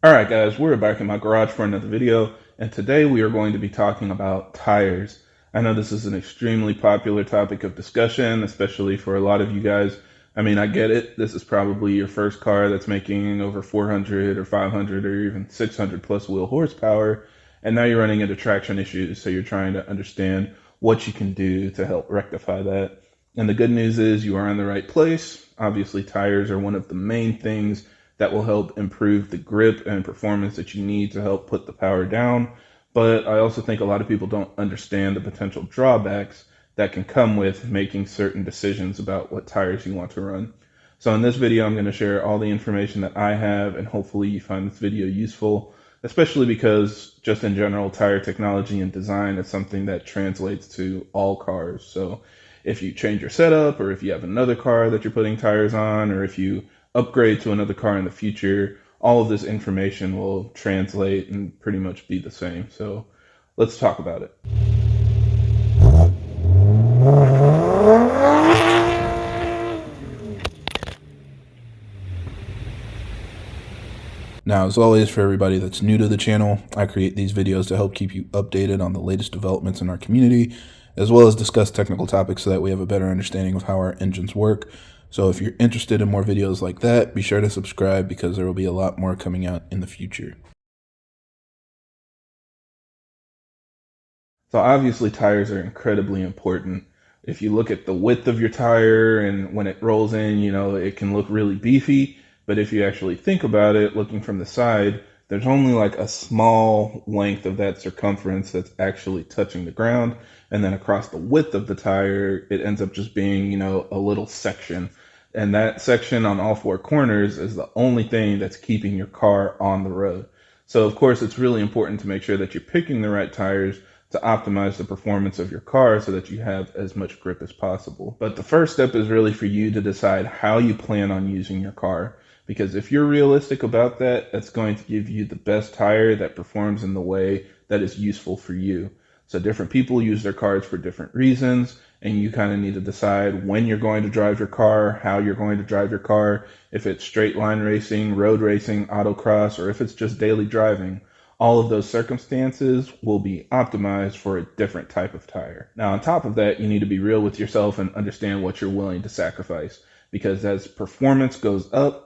Alright guys, we're back in my garage for another video, and today we are going to be talking about tires. I know this is an extremely popular topic of discussion, especially for a lot of you guys. I mean, I get it. This is probably your first car that's making over 400 or 500 or even 600 plus wheel horsepower, and now you're running into traction issues, so you're trying to understand what you can do to help rectify that. And the good news is you are in the right place. Obviously, tires are one of the main things that will help improve the grip and performance that you need to help put the power down. But I also think a lot of people don't understand the potential drawbacks that can come with making certain decisions about what tires you want to run. So in this video, I'm going to share all the information that I have, and hopefully you find this video useful, especially because just in general, tire technology and design is something that translates to all cars. So if you change your setup, or if you have another car that you're putting tires on, or if you upgrade to another car in the future, all of this information will translate and pretty much be the same. So let's talk about it. Now, as always, for everybody that's new to the channel, I create these videos to help keep you updated on the latest developments in our community, as well as discuss technical topics so that we have a better understanding of how our engines work. So if you're interested in more videos like that, be sure to subscribe because there will be a lot more coming out in the future. So obviously tires are incredibly important. If you look at the width of your tire and when it rolls in, it can look really beefy. But if you actually think about it, looking from the side, there's only like a small length of that circumference that's actually touching the ground. And then across the width of the tire, it ends up just being, a little section. And that section on all four corners is the only thing that's keeping your car on the road. So of course, it's really important to make sure that you're picking the right tires to optimize the performance of your car so that you have as much grip as possible. But the first step is really for you to decide how you plan on using your car. Because if you're realistic about that, that's going to give you the best tire that performs in the way that is useful for you. So different people use their cars for different reasons, and you kind of need to decide when you're going to drive your car, how you're going to drive your car, if it's straight line racing, road racing, autocross, or if it's just daily driving. All of those circumstances will be optimized for a different type of tire. Now, on top of that, you need to be real with yourself and understand what you're willing to sacrifice. Because as performance goes up,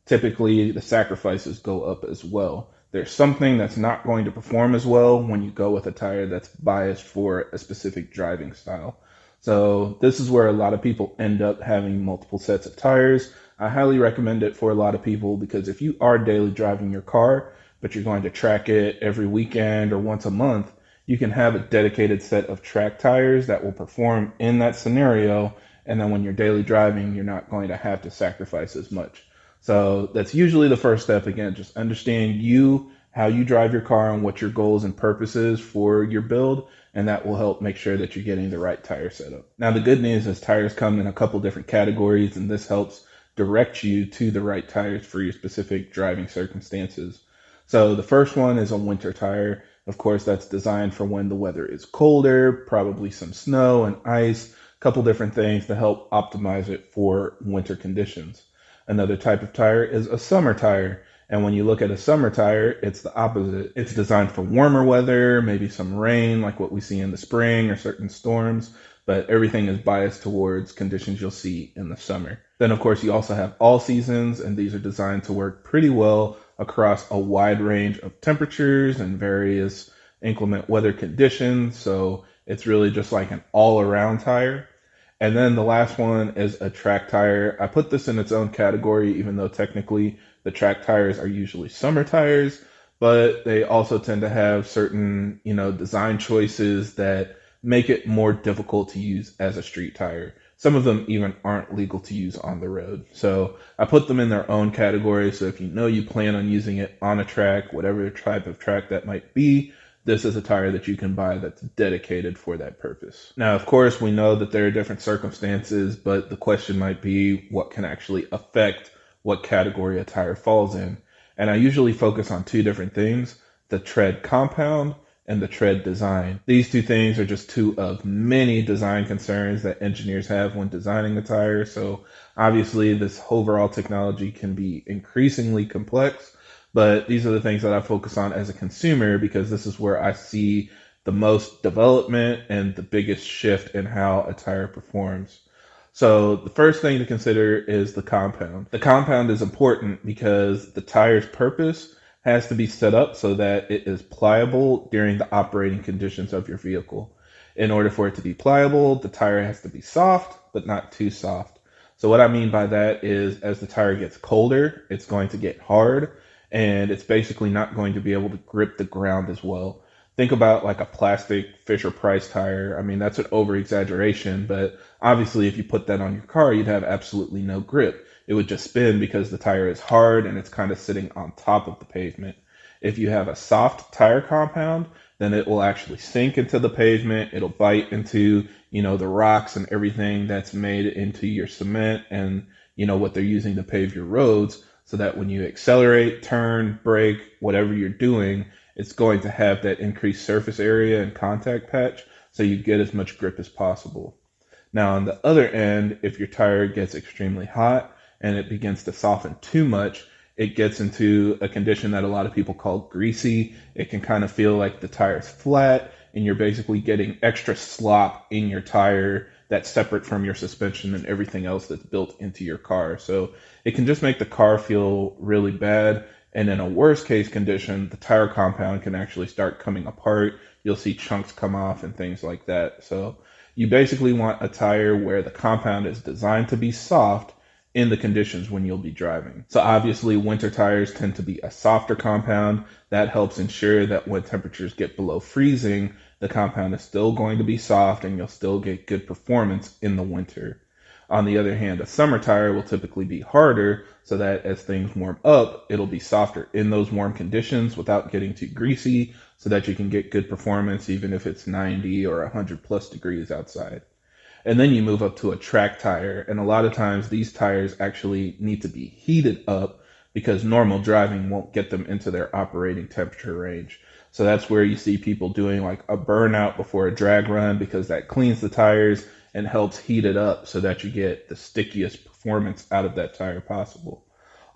typically the sacrifices go up as well. There's something that's not going to perform as well when you go with a tire that's biased for a specific driving style. So this is where a lot of people end up having multiple sets of tires. I highly recommend it for a lot of people because if you are daily driving your car, but you're going to track it every weekend or once a month, you can have a dedicated set of track tires that will perform in that scenario. And then when you're daily driving, you're not going to have to sacrifice as much. So that's usually the first step. Again, just understand how you drive your car and what your goals and purposes for your build, and that will help make sure that you're getting the right tire setup. Now, the good news is tires come in a couple different categories, and this helps direct you to the right tires for your specific driving circumstances. So the first one is a winter tire. Of course, that's designed for when the weather is colder, probably some snow and ice, a couple different things to help optimize it for winter conditions. Another type of tire is a summer tire. And when you look at a summer tire, it's the opposite. It's designed for warmer weather, maybe some rain like what we see in the spring or certain storms, but everything is biased towards conditions you'll see in the summer. Then of course you also have all seasons, and these are designed to work pretty well across a wide range of temperatures and various inclement weather conditions. So it's really just like an all-around tire. And then the last one is a track tire. I put this in its own category, even though technically the track tires are usually summer tires, but they also tend to have certain, design choices that make it more difficult to use as a street tire. Some of them even aren't legal to use on the road. So I put them in their own category. So if you plan on using it on a track, whatever type of track that might be, this is a tire that you can buy that's dedicated for that purpose. Now, of course, we know that there are different circumstances, but the question might be what can actually affect what category a tire falls in. And I usually focus on two different things, the tread compound and the tread design. These two things are just two of many design concerns that engineers have when designing a tire. So obviously this overall technology can be increasingly complex, But these are the things that I focus on as a consumer because this is where I see the most development and the biggest shift in how a tire performs. So the first thing to consider is the compound. The compound is important because the tire's purpose has to be set up so that it is pliable during the operating conditions of your vehicle. In order for it to be pliable, the tire has to be soft, but not too soft. So what I mean by that is as the tire gets colder, it's going to get hard and it's basically not going to be able to grip the ground as well. Think about like a plastic Fisher Price tire. I mean, that's an over exaggeration, but obviously if you put that on your car, you'd have absolutely no grip. It would just spin because the tire is hard and it's kind of sitting on top of the pavement. If you have a soft tire compound, then it will actually sink into the pavement. It'll bite into, the rocks and everything that's made into your cement and, what they're using to pave your roads so that when you accelerate, turn, brake, whatever you're doing, it's going to have that increased surface area and contact patch so you get as much grip as possible. Now, on the other end, if your tire gets extremely hot and it begins to soften too much, it gets into a condition that a lot of people call greasy. It can kind of feel like the tire's flat and you're basically getting extra slop in your tire that's separate from your suspension and everything else that's built into your car. So it can just make the car feel really bad. And in a worst case condition, the tire compound can actually start coming apart. You'll see chunks come off and things like that. So you basically want a tire where the compound is designed to be soft in the conditions when you'll be driving. So obviously winter tires tend to be a softer compound. That helps ensure that when temperatures get below freezing, the compound is still going to be soft and you'll still get good performance in the winter. On the other hand, a summer tire will typically be harder so that as things warm up, it'll be softer in those warm conditions without getting too greasy so that you can get good performance even if it's 90 or 100 plus degrees outside. And then you move up to a track tire. And a lot of times these tires actually need to be heated up because normal driving won't get them into their operating temperature range. So that's where you see people doing like a burnout before a drag run because that cleans the tires and helps heat it up so that you get the stickiest performance out of that tire possible.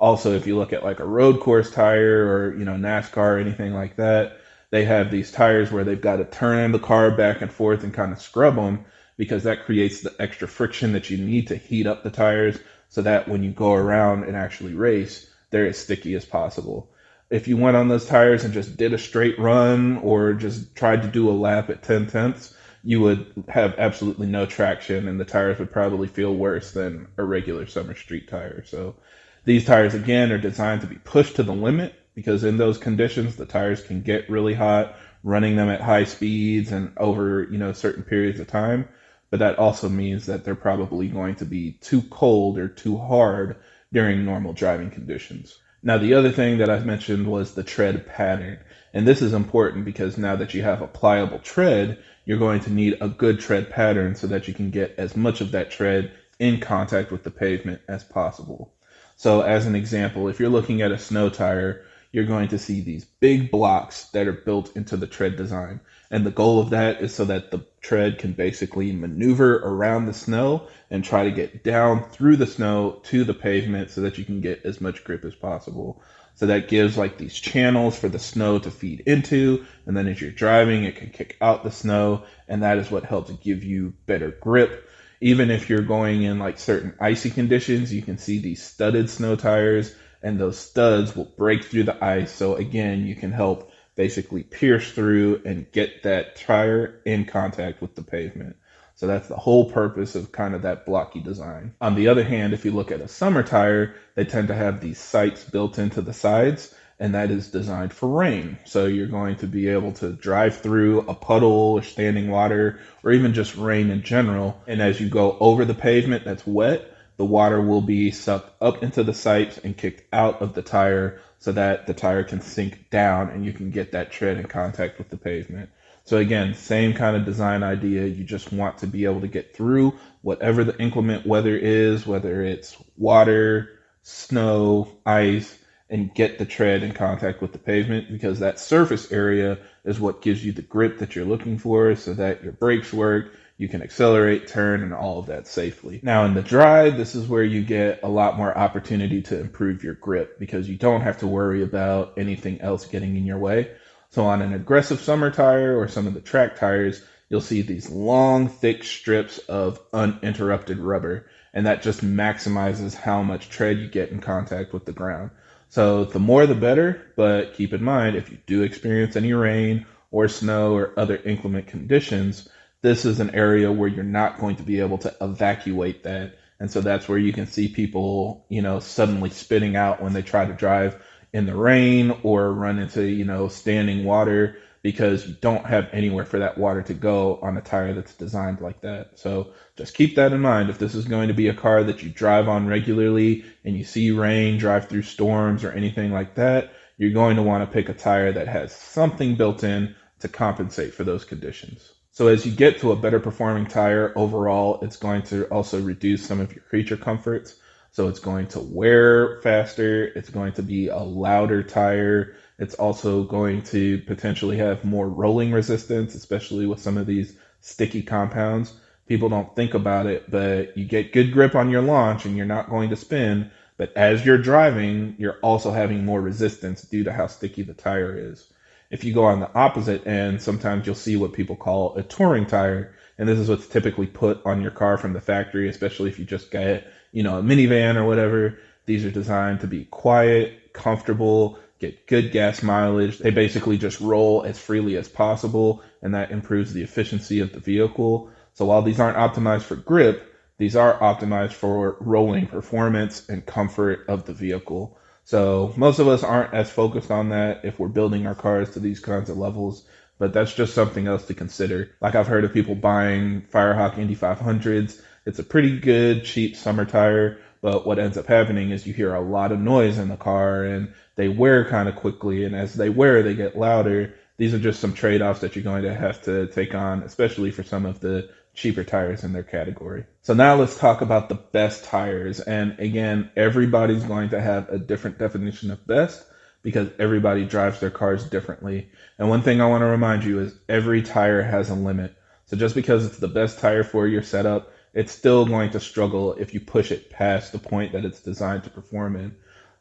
Also, if you look at like a road course tire or, NASCAR or anything like that, they have these tires where they've got to turn the car back and forth and kind of scrub them because that creates the extra friction that you need to heat up the tires so that when you go around and actually race, they're as sticky as possible. If you went on those tires and just did a straight run or just tried to do a lap at 10 tenths, you would have absolutely no traction and the tires would probably feel worse than a regular summer street tire. So these tires, again, are designed to be pushed to the limit because in those conditions, the tires can get really hot, running them at high speeds and over, certain periods of time. But that also means that they're probably going to be too cold or too hard during normal driving conditions. Now, the other thing that I mentioned was the tread pattern. And this is important because now that you have a pliable tread, you're going to need a good tread pattern so that you can get as much of that tread in contact with the pavement as possible. So as an example, if you're looking at a snow tire, you're going to see these big blocks that are built into the tread design. And the goal of that is so that the tread can basically maneuver around the snow and try to get down through the snow to the pavement so that you can get as much grip as possible. So that gives like these channels for the snow to feed into. And then as you're driving, it can kick out the snow. And that is what helps give you better grip. Even if you're going in like certain icy conditions, you can see these studded snow tires and those studs will break through the ice. So again, you can help basically pierce through and get that tire in contact with the pavement. So that's the whole purpose of kind of that blocky design. On the other hand, if you look at a summer tire, they tend to have these sights built into the sides, and that is designed for rain. So you're going to be able to drive through a puddle or standing water or even just rain in general. And as you go over the pavement that's wet, the water will be sucked up into the sights and kicked out of the tire so that the tire can sink down and you can get that tread in contact with the pavement. So again, same kind of design idea. You just want to be able to get through whatever the inclement weather is, whether it's water, snow, ice, and get the tread in contact with the pavement because that surface area is what gives you the grip that you're looking for so that your brakes work, You can accelerate, turn, and all of that safely. Now in the dry, this is where you get a lot more opportunity to improve your grip because you don't have to worry about anything else getting in your way. So on an aggressive summer tire or some of the track tires, you'll see these long, thick strips of uninterrupted rubber, and that just maximizes how much tread you get in contact with the ground. So the more the better, but keep in mind if you do experience any rain or snow or other inclement conditions, this is an area where you're not going to be able to evacuate that. And so that's where you can see people, suddenly spitting out when they try to drive in the rain or run into, standing water because you don't have anywhere for that water to go on a tire that's designed like that. So just keep that in mind. If this is going to be a car that you drive on regularly and you see rain, drive through storms or anything like that, you're going to want to pick a tire that has something built in to compensate for those conditions. So as you get to a better performing tire overall, it's going to also reduce some of your creature comforts. So it's going to wear faster. It's going to be a louder tire. It's also going to potentially have more rolling resistance, especially with some of these sticky compounds. People don't think about it, but you get good grip on your launch and you're not going to spin. But as you're driving, you're also having more resistance due to how sticky the tire is. If you go on the opposite end, sometimes you'll see what people call a touring tire. And this is what's typically put on your car from the factory, especially if you just get, a minivan or whatever. These are designed to be quiet, comfortable, get good gas mileage. They basically just roll as freely as possible, and that improves the efficiency of the vehicle. So while these aren't optimized for grip, these are optimized for rolling performance and comfort of the vehicle. So most of us aren't as focused on that if we're building our cars to these kinds of levels, but that's just something else to consider. Like I've heard of people buying Firehawk Indy 500s. It's a pretty good, cheap summer tire, but what ends up happening is you hear a lot of noise in the car and they wear kind of quickly, and as they wear, they get louder. These are just some trade-offs that you're going to have to take on, especially for some of the cheaper tires in their category. So now let's talk about the best tires. And again, everybody's going to have a different definition of best because everybody drives their cars differently. And one thing I want to remind you is every tire has a limit. So just because it's the best tire for your setup, it's still going to struggle if you push it past the point that it's designed to perform in.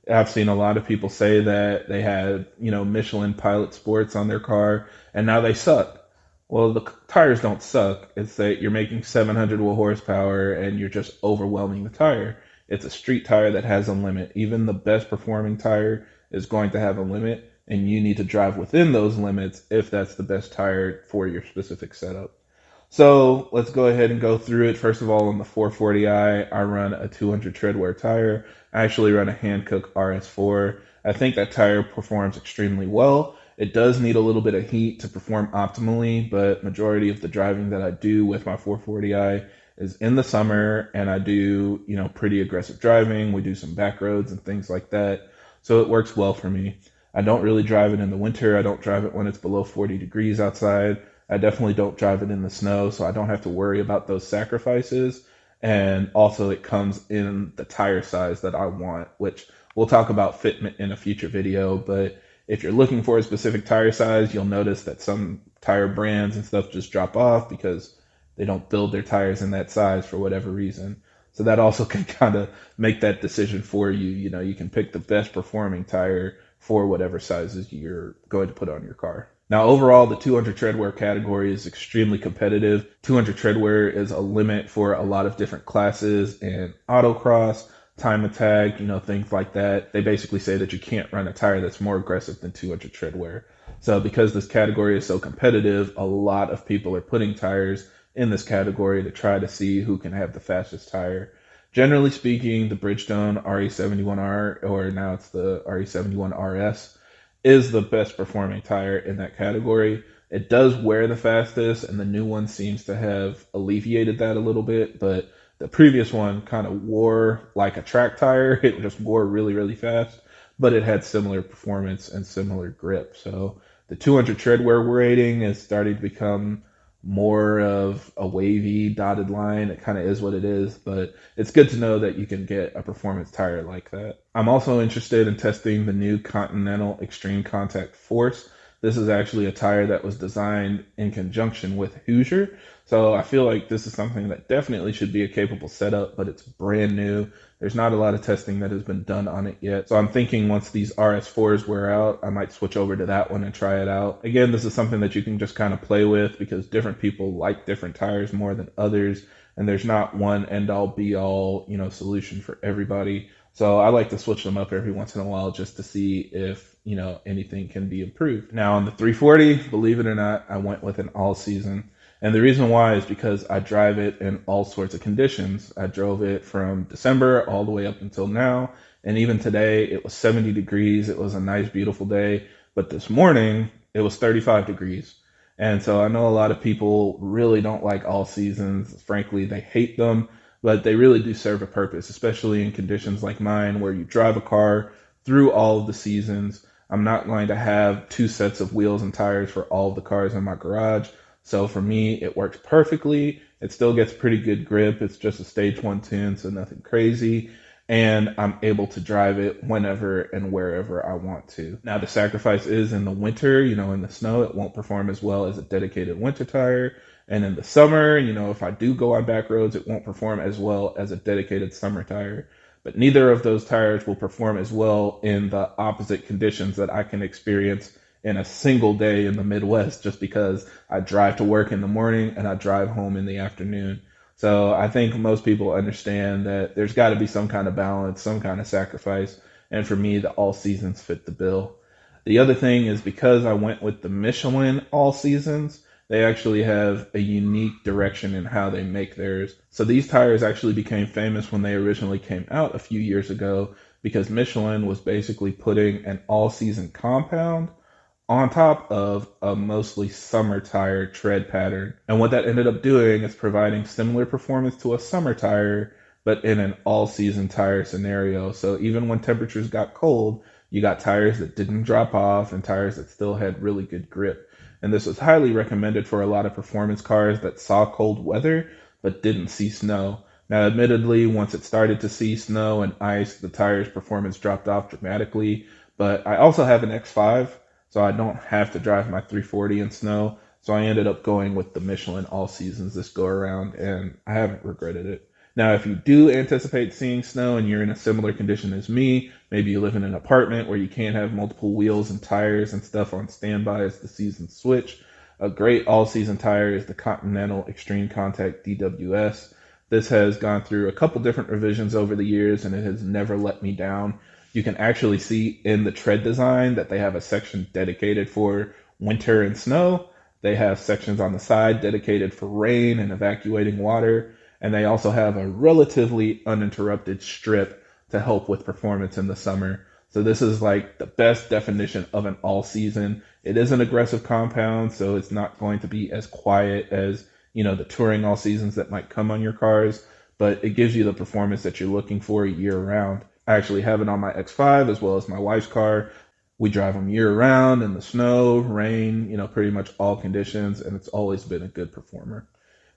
I've seen a lot of people say that they had, Michelin Pilot Sports on their car and now they suck. Well, the tires don't suck. It's that you're making 700 horsepower and you're just overwhelming the tire. It's a street tire that has a limit. Even the best performing tire is going to have a limit, and you need to drive within those limits if that's the best tire for your specific setup. So let's go ahead and go through it. First of all, on the 440i, I run a 200 tread wear tire. I actually run a Hankook RS4. I think that tire performs extremely well. It does need a little bit of heat to perform optimally, but majority of the driving that I do with my 440i is in the summer, and I do, pretty aggressive driving. We do some back roads and things like that. So it works well for me. I don't really drive it in the winter. I don't drive it when it's below 40 degrees outside. I definitely don't drive it in the snow, so I don't have to worry about those sacrifices. And also it comes in the tire size that I want, which we'll talk about fitment in a future video, but if you're looking for a specific tire size, you'll notice that some tire brands and stuff just drop off because they don't build their tires in that size for whatever reason. So that also can kind of make that decision for you. You can pick the best performing tire for whatever sizes you're going to put on your car. Now, overall, the 200 treadwear category is extremely competitive. 200 treadwear is a limit for a lot of different classes in autocross, time attack, things like that. They basically say that you can't run a tire that's more aggressive than 200 tread wear. So because this category is so competitive, a lot of people are putting tires in this category to try to see who can have the fastest tire. Generally speaking, the Bridgestone RE71R, or now it's the RE71RS, is the best performing tire in that category. It does wear the fastest, and the new one seems to have alleviated that a little bit, but the previous one kind of wore like a track tire. It just wore really, really fast, but it had similar performance and similar grip. So the 200 tread wear rating is starting to become more of a wavy dotted line. It kind of is what it is, but it's good to know that you can get a performance tire like that. I'm also interested in testing the new Continental Extreme Contact Force. This is actually a tire that was designed in conjunction with Hoosier. So I feel like this is something that definitely should be a capable setup, but it's brand new. There's not a lot of testing that has been done on it yet. So I'm thinking once these RS4s wear out, I might switch over to that one and try it out. Again, this is something that you can just kind of play with because different people like different tires more than others. And there's not one end all be all, solution for everybody. So I like to switch them up every once in a while just to see if, anything can be improved. Now on the 340, believe it or not, I went with an all season. And the reason why is because I drive it in all sorts of conditions. I drove it from December all the way up until now. And even today, it was 70 degrees. It was a nice, beautiful day. But this morning, it was 35 degrees. And so I know a lot of people really don't like all seasons. Frankly, they hate them, but they really do serve a purpose, especially in conditions like mine where you drive a car through all of the seasons. I'm not going to have two sets of wheels and tires for all of the cars in my garage. So for me, it works perfectly. It still gets pretty good grip. It's just a stage 1 tune, so nothing crazy. And I'm able to drive it whenever and wherever I want to. Now, the sacrifice is in the winter, in the snow, it won't perform as well as a dedicated winter tire. And in the summer, if I do go on back roads, it won't perform as well as a dedicated summer tire. But neither of those tires will perform as well in the opposite conditions that I can experience in a single day in the Midwest, just because I drive to work in the morning and I drive home in the afternoon. So I think most people understand that there's got to be some kind of balance, some kind of sacrifice. And for me, the all seasons fit the bill. The other thing is because I went with the Michelin all seasons, they actually have a unique direction in how they make theirs. So these tires actually became famous when they originally came out a few years ago because Michelin was basically putting an all season compound on top of a mostly summer tire tread pattern. And what that ended up doing is providing similar performance to a summer tire, but in an all season tire scenario. So even when temperatures got cold, you got tires that didn't drop off and tires that still had really good grip. And this was highly recommended for a lot of performance cars that saw cold weather but didn't see snow. Now, admittedly, once it started to see snow and ice, the tire's performance dropped off dramatically. But I also have an X5, so I don't have to drive my 340 in snow. So I ended up going with the Michelin all seasons this go around, and I haven't regretted it. Now, if you do anticipate seeing snow and you're in a similar condition as me, maybe you live in an apartment where you can't have multiple wheels and tires and stuff on standby as the seasons switch, a great all-season tire is the Continental Extreme Contact DWS. This has gone through a couple different revisions over the years, and it has never let me down. You can actually see in the tread design that they have a section dedicated for winter and snow. They have sections on the side dedicated for rain and evacuating water. And they also have a relatively uninterrupted strip to help with performance in the summer. So this is like the best definition of an all season. It is an aggressive compound, so it's not going to be as quiet as, the touring all seasons that might come on your cars, but it gives you the performance that you're looking for year round. I actually have it on my X5 as well as my wife's car. We drive them year round in the snow, rain, pretty much all conditions, and it's always been a good performer.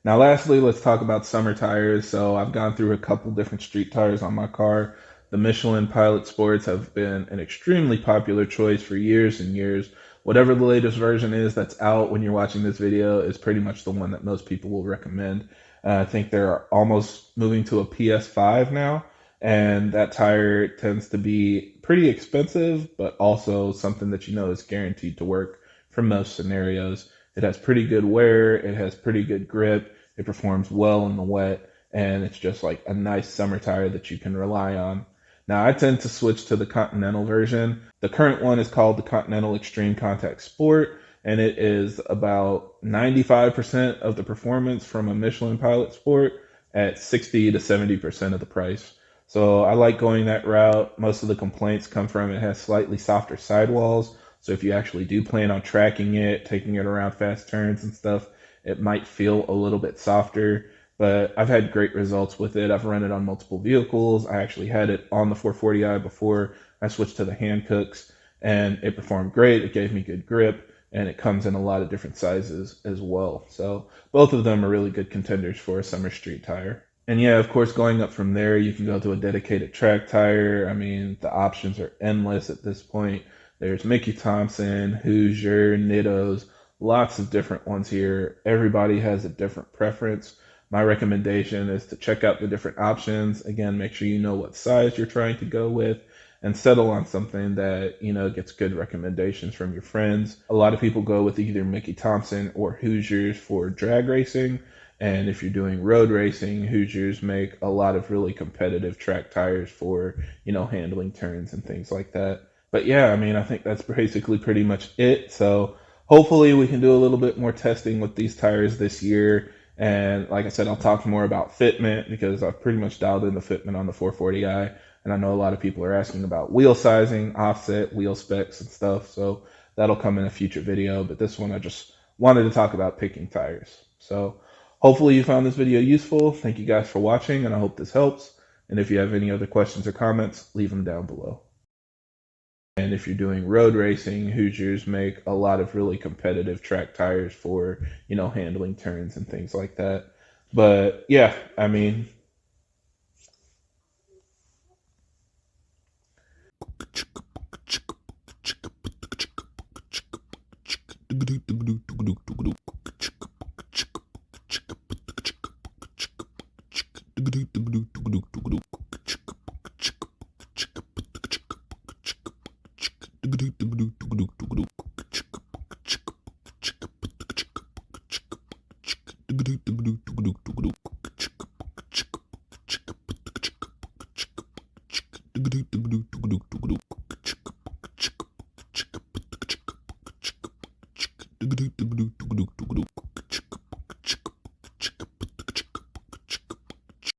Now, lastly, let's talk about summer tires. So I've gone through a couple different street tires on my car. The Michelin Pilot Sports have been an extremely popular choice for years and years. Whatever the latest version is that's out when you're watching this video is pretty much the one that most people will recommend. I think they're almost moving to a PS5 now, and that tire tends to be pretty expensive, but also something that is guaranteed to work for most scenarios. It has pretty good wear, it has pretty good grip, it performs well in the wet, and it's just like a nice summer tire that you can rely on. Now, I tend to switch to the Continental version. The current one is called the Continental Extreme Contact Sport, and it is about 95% of the performance from a Michelin Pilot Sport at 60 to 70% of the price. So I like going that route. Most of the complaints come from it has slightly softer sidewalls. So if you actually do plan on tracking it, taking it around fast turns and stuff, it might feel a little bit softer. But I've had great results with it. I've run it on multiple vehicles. I actually had it on the 440i before I switched to the Hancooks, and it performed great. It gave me good grip, and it comes in a lot of different sizes as well. So both of them are really good contenders for a summer street tire. And yeah, of course, going up from there, you can go to a dedicated track tire. I mean, the options are endless at this point. There's Mickey Thompson, Hoosier, Nittos, lots of different ones here. Everybody has a different preference. My recommendation is to check out the different options. Again, make sure you know what size you're trying to go with and settle on something that, gets good recommendations from your friends. A lot of people go with either Mickey Thompson or Hoosiers for drag racing. And if you're doing road racing, Hoosiers make a lot of really competitive track tires for, handling turns and things like that. But yeah, I mean, I think that's basically pretty much it. So hopefully we can do a little bit more testing with these tires this year. And like I said, I'll talk more about fitment because I've pretty much dialed in the fitment on the 440i. And I know a lot of people are asking about wheel sizing, offset, wheel specs, and stuff. So that'll come in a future video. But this one, I just wanted to talk about picking tires. So hopefully you found this video useful. Thank you guys for watching, and I hope this helps. And if you have any other questions or comments, leave them down below. And if you're doing road racing, Hoosiers make a lot of really competitive track tires for, handling turns and things like that. But yeah, I mean,